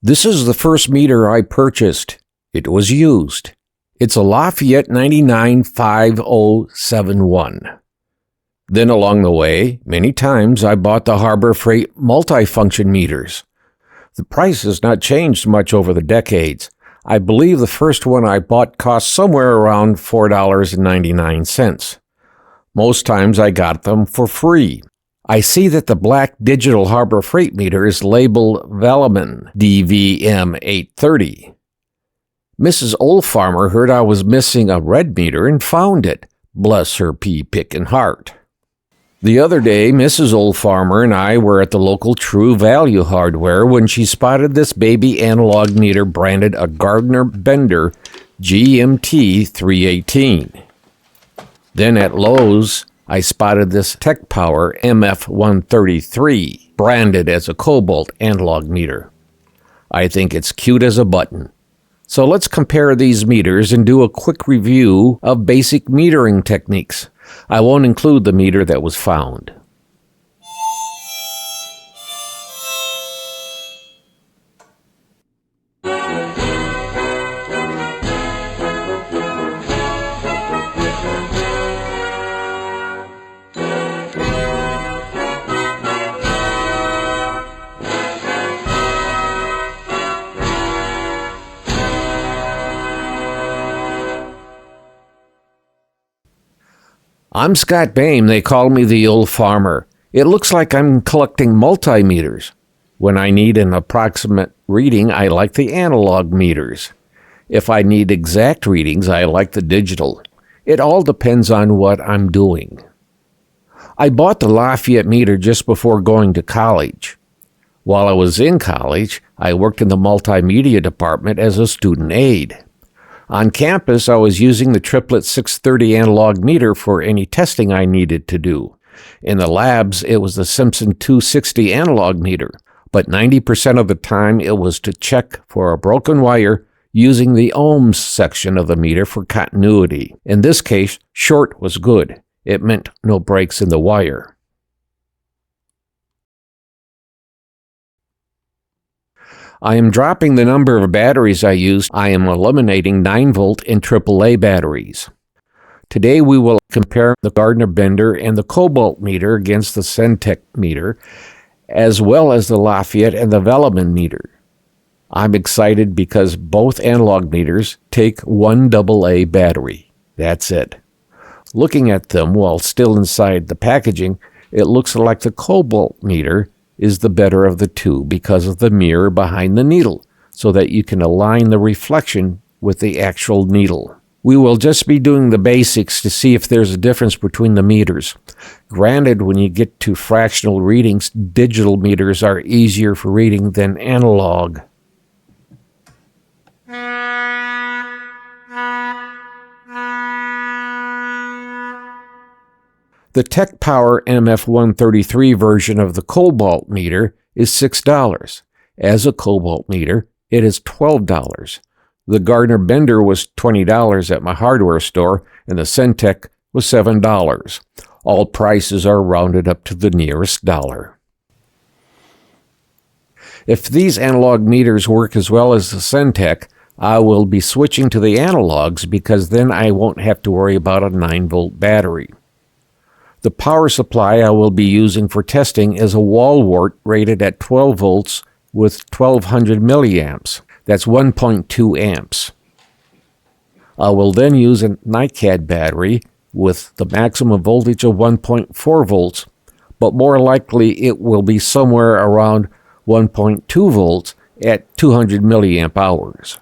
This is the first meter I purchased. It was used. It's a Layfayette 995071. Then along the way, many times I bought the Harbor Freight multifunction meters. The price has not changed much over the decades. I believe the first one I bought cost somewhere around $4.99. Most times I got them for free. I see that the black digital Harbor Freight meter is labeled Velleman DVM 830. Mrs. Oldfarmer heard I was missing a red meter and found it. Bless her pea-picking heart. The other day, Mrs. Oldfarmer and I were at the local True Value Hardware when she spotted this baby analog meter branded a Gardner Bender GMT 318. Then at Lowe's, I spotted this Tech Power MF 133 branded as a Kobalt analog meter. I think it's cute as a button. So let's compare these meters and do a quick review of basic metering techniques. I won't include the meter that was found. I'm Scott Boehm. They call me the old farmer. It looks like I'm collecting multimeters. When I need an approximate reading, I like the analog meters. If I need exact readings, I like the digital. It all depends on what I'm doing. I bought the Layfayette meter just before going to college. While I was in college, I worked in the multimedia department as a student aide. On campus, I was using the Triplet 630 analog meter for any testing I needed to do. In the labs, it was the Simpson 260 analog meter, but 90% of the time it was to check for a broken wire using the ohms section of the meter for continuity. In this case, short was good. It meant no breaks in the wire. I am dropping the number of batteries I use. I am eliminating 9-volt and AAA batteries. Today we will compare the Gardner Bender and the Kobalt meter against the Centec meter, as well as the Layfayette and the Velleman meter. I'm excited because both analog meters take one AA battery. That's it. Looking at them while still inside the packaging, it looks like the Kobalt meter is the better of the two because of the mirror behind the needle, so that you can align the reflection with the actual needle. We will just be doing the basics to see if there's a difference between the meters. Granted, when you get to fractional readings, digital meters are easier for reading than analog. The Tech Power MF133 version of the Kobalt meter is $6. As a Kobalt meter, it is $12. The Gardner Bender was $20 at my hardware store, and the Centec was $7. All prices are rounded up to the nearest dollar. If these analog meters work as well as the Centec, I will be switching to the analogs because then I won't have to worry about a 9-volt battery. The power supply I will be using for testing is a wall wart rated at 12 volts with 1200 milliamps. That's 1.2 amps. I will then use a NiCad battery with the maximum voltage of 1.4 volts, but more likely it will be somewhere around 1.2 volts at 200 milliamp hours.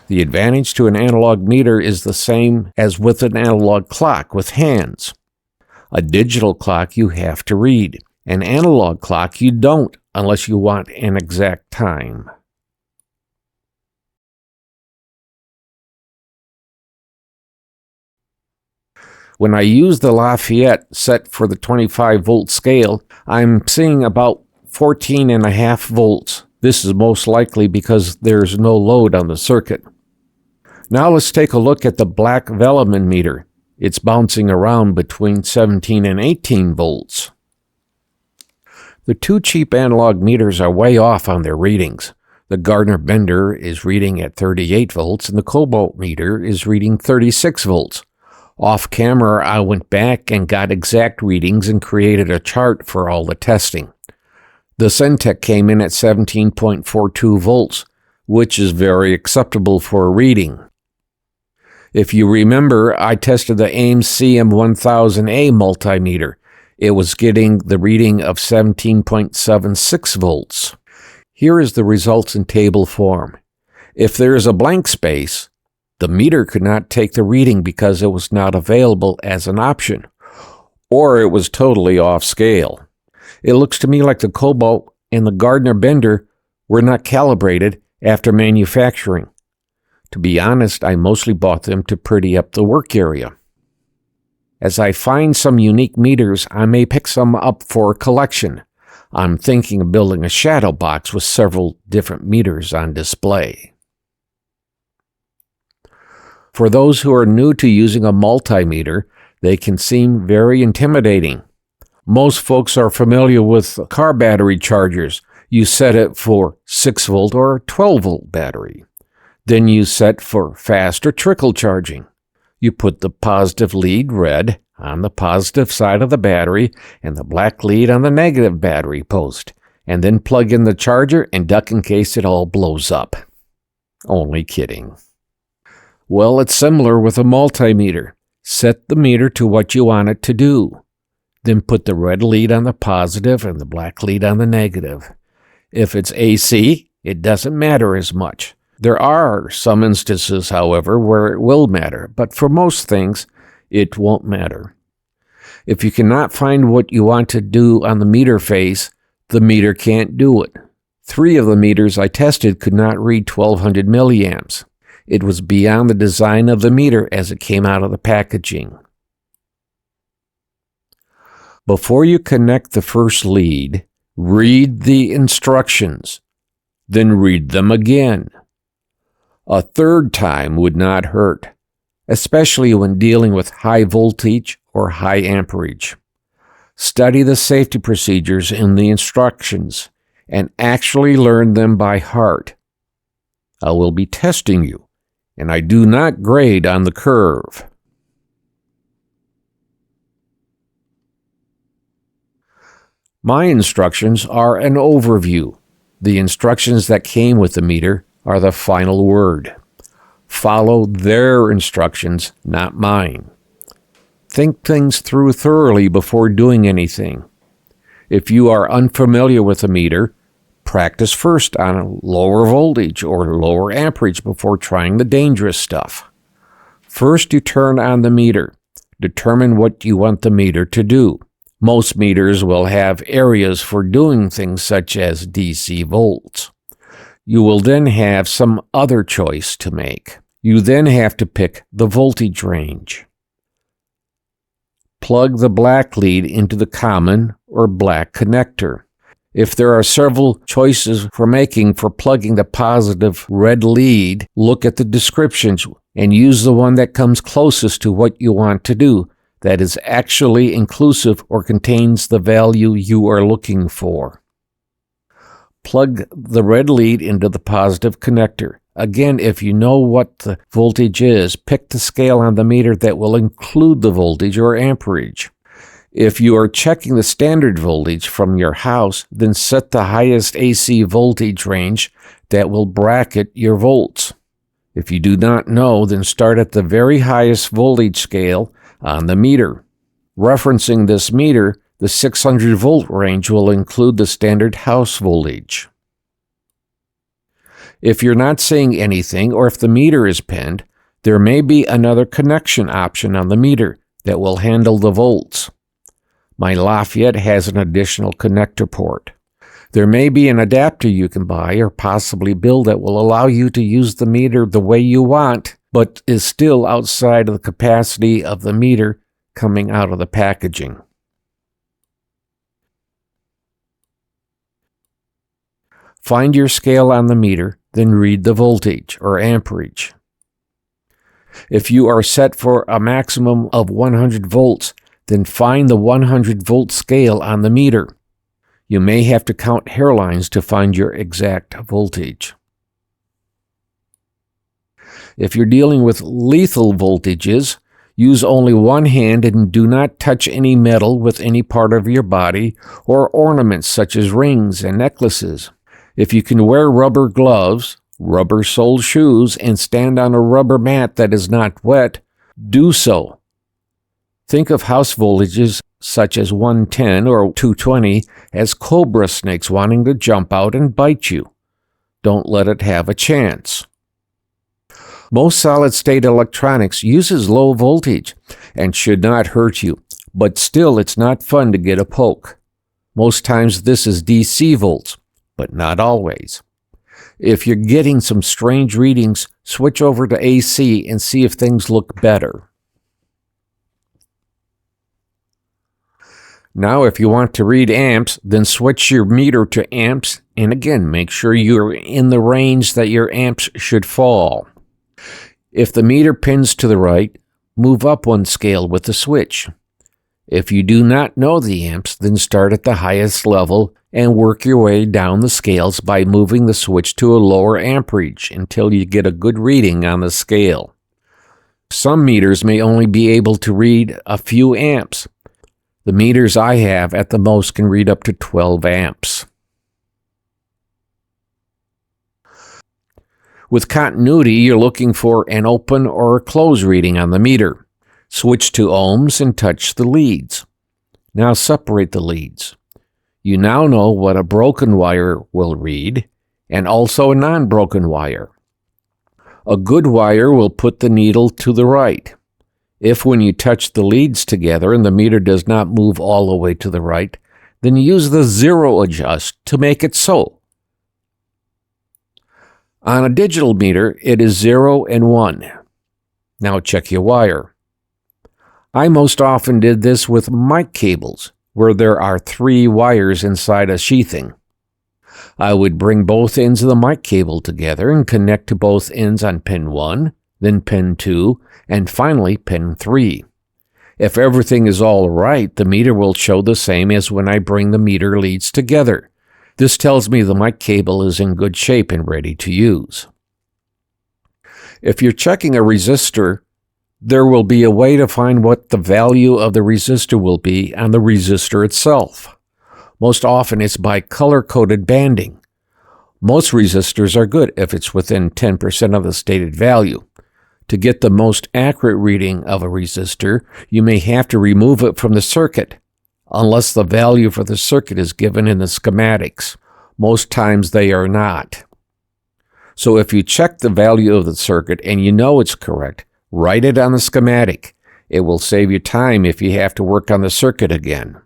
The advantage to an analog meter is the same as with an analog clock with hands. A digital clock you have to read. An analog clock you don't unless you want an exact time. When I use the Layfayette set for the 25-volt scale, I'm seeing about 14.5 volts. This is most likely because there's no load on the circuit. Now let's take a look at the black Velleman meter. It's bouncing around between 17 and 18 volts. The two cheap analog meters are way off on their readings. The Gardner Bender is reading at 38 volts and the Kobalt meter is reading 36 volts. Off camera, I went back and got exact readings and created a chart for all the testing. The Centec came in at 17.42 volts, which is very acceptable for a reading. If you remember, I tested the AIMS CM1000A multimeter. It was getting the reading of 17.76 volts. Here is the results in table form. If there is a blank space, the meter could not take the reading because it was not available as an option, or it was totally off scale. It looks to me like the Kobalt and the Gardner Bender were not calibrated after manufacturing. To be honest, I mostly bought them to pretty up the work area. As I find some unique meters, I may pick some up for a collection. I'm thinking of building a shadow box with several different meters on display. For those who are new to using a multimeter, they can seem very intimidating. Most folks are familiar with car battery chargers. You set it for 6 volt or 12 volt battery. Then you set for fast or trickle charging. You put the positive lead, red, on the positive side of the battery and the black lead on the negative battery post, and then plug in the charger and duck in case it all blows up. Only kidding. Well, it's similar with a multimeter. Set the meter to what you want it to do. Then put the red lead on the positive and the black lead on the negative. If it's AC, it doesn't matter as much. There are some instances, however, where it will matter, but for most things, it won't matter. If you cannot find what you want to do on the meter face, the meter can't do it. 3 of the meters I tested could not read 1200 milliamps. It was beyond the design of the meter as it came out of the packaging. Before you connect the first lead, read the instructions, then read them again. A third time would not hurt, especially when dealing with high voltage or high amperage. Study the safety procedures in the instructions and actually learn them by heart. I will be testing you, and I do not grade on the curve. My instructions are an overview. The instructions that came with the meter are the final word. Follow their instructions, not mine. Think things through thoroughly before doing anything. If you are unfamiliar with a meter, practice first on a lower voltage or lower amperage before trying the dangerous stuff. First, you turn on the meter. Determine what you want the meter to do. Most meters will have areas for doing things such as DC volts. You will then have some other choice to make. You then have to pick the voltage range. Plug the black lead into the common or black connector. If there are several choices for making for plugging the positive red lead, look at the descriptions and use the one that comes closest to what you want to do, that is actually inclusive or contains the value you are looking for. Plug the red lead into the positive connector. Again, if you know what the voltage is, pick the scale on the meter that will include the voltage or amperage. If you are checking the standard voltage from your house, then set the highest AC voltage range that will bracket your volts. If you do not know, then start at the very highest voltage scale on the meter. Referencing this meter, the 600 volt range will include the standard house voltage. If you're not seeing anything, or if the meter is pinned, there may be another connection option on the meter that will handle the volts. My Layfayette has an additional connector port. There may be an adapter you can buy or possibly build that will allow you to use the meter the way you want, but is still outside of the capacity of the meter coming out of the packaging. Find your scale on the meter, then read the voltage or amperage. If you are set for a maximum of 100 volts, then find the 100 volt scale on the meter. You may have to count hairlines to find your exact voltage. If you're dealing with lethal voltages, use only one hand and do not touch any metal with any part of your body or ornaments such as rings and necklaces. If you can wear rubber gloves, rubber-soled shoes, and stand on a rubber mat that is not wet, do so. Think of house voltages such as 110 or 220 as cobra snakes wanting to jump out and bite you. Don't let it have a chance. Most solid-state electronics uses low voltage and should not hurt you, but still it's not fun to get a poke. Most times this is DC volts, but not always. If you're getting some strange readings, switch over to AC and see if things look better. Now, if you want to read amps, then switch your meter to amps, and again, make sure you're in the range that your amps should fall. If the meter pins to the right, move up one scale with the switch. If you do not know the amps, then start at the highest level and work your way down the scales by moving the switch to a lower amperage until you get a good reading on the scale. Some meters may only be able to read a few amps. The meters I have at the most can read up to 12 amps. With continuity, you're looking for an open or a close reading on the meter. Switch to ohms and touch the leads. Now separate the leads. You now know what a broken wire will read, and also a non-broken wire. A good wire will put the needle to the right. If when you touch the leads together and the meter does not move all the way to the right, then use the zero adjust to make it so. On a digital meter, it is 0 and 1. Now check your wire. I most often did this with mic cables, where there are 3 wires inside a sheathing. I would bring both ends of the mic cable together and connect to both ends on pin 1, then pin 2, and finally pin 3. If everything is all right, the meter will show the same as when I bring the meter leads together. This tells me the mic cable is in good shape and ready to use. If you're checking a resistor, there will be a way to find what the value of the resistor will be on the resistor itself. Most often it's by color-coded banding. Most resistors are good if it's within 10% of the stated value. To get the most accurate reading of a resistor, you may have to remove it from the circuit, unless the value for the circuit is given in the schematics. Most times they are not. So if you check the value of the circuit and you know it's correct, write it on the schematic. It will save you time if you have to work on the circuit again.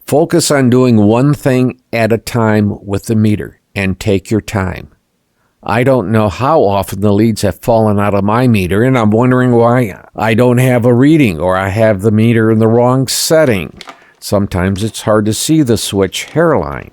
Focus on doing one thing at a time with the meter and take your time. I don't know how often the leads have fallen out of my meter, and I'm wondering why I don't have a reading or I have the meter in the wrong setting. Sometimes it's hard to see the switch hairline.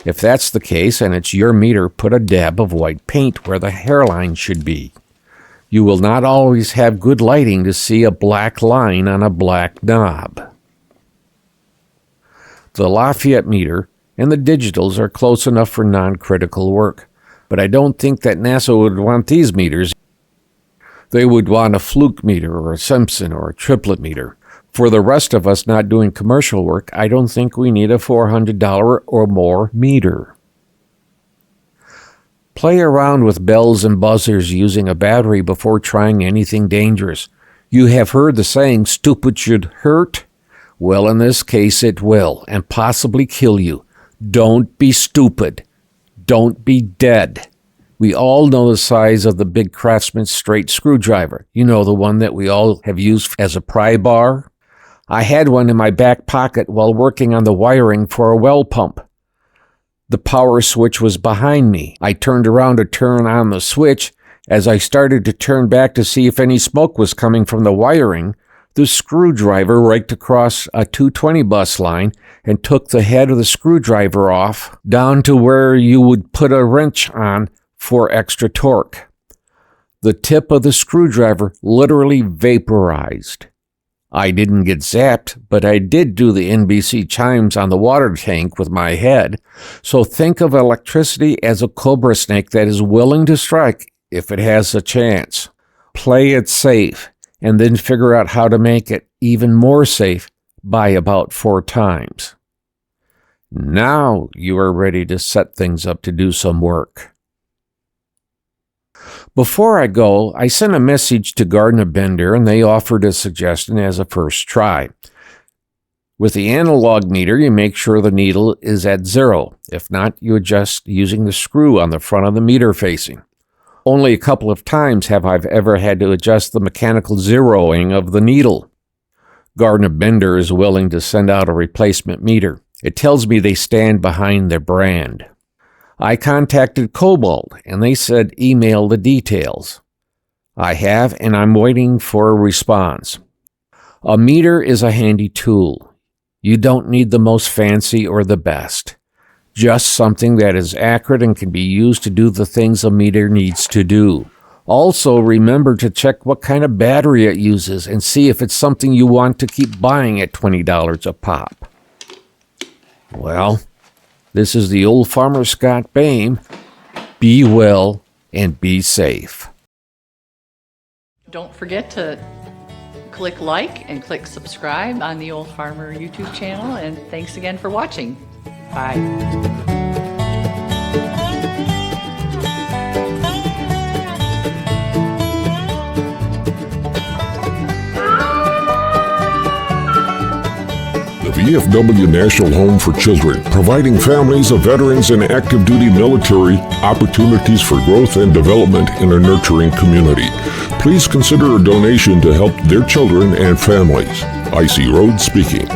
If that's the case and it's your meter, put a dab of white paint where the hairline should be. You will not always have good lighting to see a black line on a black knob. The Layfayette meter and the digitals are close enough for non-critical work. But I don't think that NASA would want these meters. They would want a fluke meter or a Simpson or a triplet meter. For the rest of us not doing commercial work, I don't think we need a $400 or more meter. Play around with bells and buzzers using a battery before trying anything dangerous. You have heard the saying, stupid should hurt? Well, in this case, it will, and possibly kill you. Don't be stupid. Don't be dead. We all know the size of the big Craftsman straight screwdriver. You know, the one that we all have used as a pry bar. I had one in my back pocket while working on the wiring for a well pump. The power switch was behind me. I turned around to turn on the switch. As I started to turn back to see if any smoke was coming from the wiring, the screwdriver raked across a 220 bus line and took the head of the screwdriver off down to where you would put a wrench on for extra torque. The tip of the screwdriver literally vaporized. I didn't get zapped, but I did do the NBC chimes on the water tank with my head. So think of electricity as a cobra snake that is willing to strike if it has a chance. Play it safe, and then figure out how to make it even more safe by about 4 times. Now you are ready to set things up to do some work. Before I go, I sent a message to Gardner Bender, and they offered a suggestion as a first try. With the analog meter, you make sure the needle is at 0. If not, you adjust using the screw on the front of the meter facing. Only a couple of times have I ever had to adjust the mechanical zeroing of the needle. Gardner Bender is willing to send out a replacement meter. It tells me they stand behind their brand. I contacted Kobalt, and they said email the details. I have, and I'm waiting for a response. A meter is a handy tool. You don't need the most fancy or the best. Just something that is accurate and can be used to do the things a meter needs to do. Also, remember to check what kind of battery it uses and see if it's something you want to keep buying at $20 a pop. Well, this is the old farmer Scott Boehm. Be well and be safe. Don't forget to click like and click subscribe on the Old Farmer YouTube channel, and thanks again for watching. Bye. VFW National Home for Children, providing families of veterans and active duty military opportunities for growth and development in a nurturing community. Please consider a donation to help their children and families. Icy Road speaking.